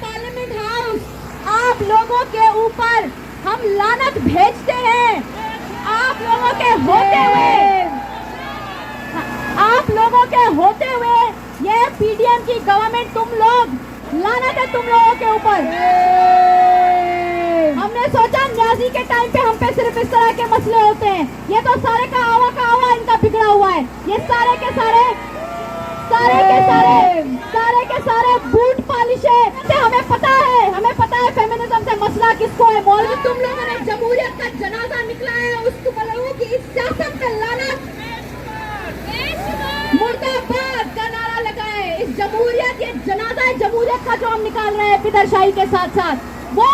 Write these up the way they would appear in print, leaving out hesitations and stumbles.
Parliament house आप लोगों के ऊपर हम लानत भेजते हैं। आप लोगों के होते हुए ये पीडीएम की गवर्नमेंट, तुम लोग, लानत है तुम लोगों के ऊपर। हमने सोचा न्याजी के टाइम पे हम पे सिर्फ इस तरह के मसले होते हैं, ये तो सारे का आवा इनका बिगड़ा हुआ है। ये सारे के सारे बूट पॉलिश है। हमें पता है फेमिनिज्म से मसला किसको है। मौलवी तुम लोगों ने जमहूरियत का जनाजा निकला है, उसको लोगों की इस सियासत का लानत, मुर्दाबाद का नारा लगाए। इस जमहूरियत, ये जनाजा है जमहूरियत का जो हम निकाल रहे हैं पिदरशाही के साथ साथ, वो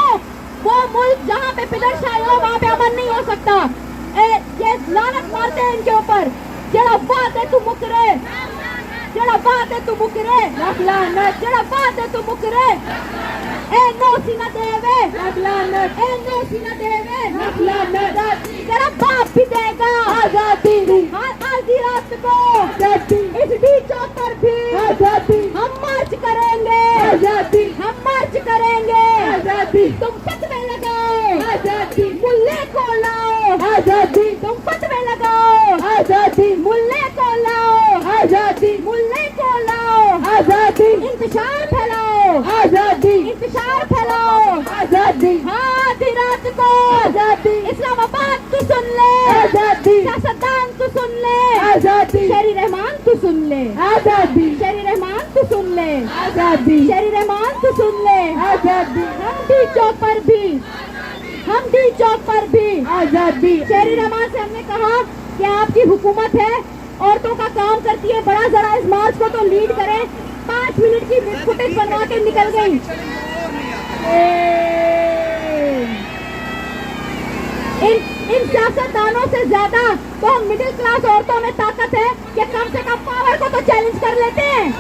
मुल्क जहाँ पे पिदरशाही हो वहाँ पे अमन नहीं हो सकता। ये लानत मारते हैं इनके ऊपर। जरा बात है तू मुकरे, जरा बात है तू मुकरे, जरा बात है तू मुकरे। ए नो सीना देवे, ए नो सीना देवे, तेरा बाप भी देगा आजादी। आधी रात को इस डी चौक पर भी हम मार्च करेंगे, हम मार्च करेंगे। तुम फतवे लगाओ आजादी, मुल्ले को लाओ आजादी। तुम फतवे लगाओ आजादी, मुल्ले को लाओ आजादी, मुल्ले को लाओ आजादी। इंतशार फैलाओ आजादी, इंतशार फैलाओ आजादी। हाँ आधी रात को आजादी, इस्लामाबाद तू सुन ले आजादी, सियासतदान तू सुन ले आजादी, शेरी रहमान तू सुन ले आजादी, शेरी रहमान तू सुन ले आजादी, शेरी रहमान तू सुन ले आजादी। हम डी चौक पर भी आजादी। शेरी रहमान से हमने कहा कि आपकी हुकूमत है, औरतों का काम करती है बड़ा, जरा इस मार्च को तो लीड करें। 5 मिनट की फुटेज बनवा के निकल गई। इन सियासतदानों से ज्यादा तो हम मिडिल क्लास औरतों में ताकत है कि कम से कम पावर को तो चैलेंज कर लेते हैं,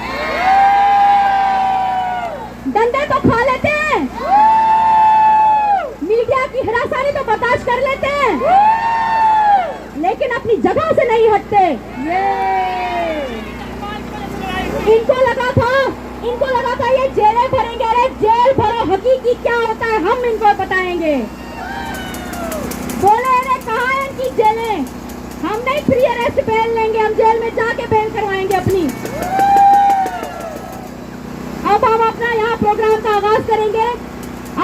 डंडे तो खा लेते हैं, मीडिया की हिरासनी तो बर्दाश्त कर लेते हैं, लेकिन अपनी जगह से नहीं हटते। इनको लगा था ये जेलें भरेंगे। अरे जेल भरो, हकीकी क्या होता है हम इनको बताएंगे। बोले अरे कहाँ है इनकी जेलें, हम नहीं फ्री अरेस्ट बेल लेंगे, हम जेल में जाके बेल करवाएंगे अपनी। अब हम अपना यहाँ प्रोग्राम का आगाज करेंगे।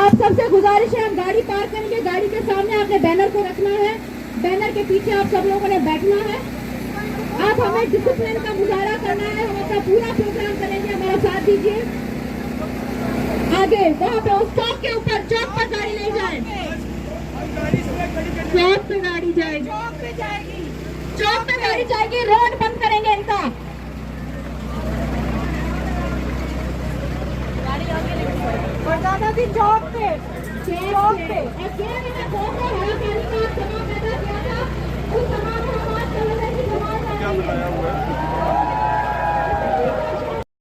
आप सबसे गुजारिश है, हम गाड़ी पार्क करेंगे, गाड़ी के सामने आपने बैनर को रखना है, बैनर के पीछे आप सब लोगों ने बैठना है। आप हमें डिसिप्लिन का मुजाहरा करना है, हम अपना पूरा प्रोग्राम करेंगे, हमारा साथ दीजिए। आगे वहाँ पे उस चौक के ऊपर, चौक पर गाड़ी नहीं जाए, चौक पे गाड़ी जाएगी, चौक पे गाड़ी जाएगी, रोड बंद करेंगे इनका। और दादा जी चौक पे क्या बनाया हुआ है।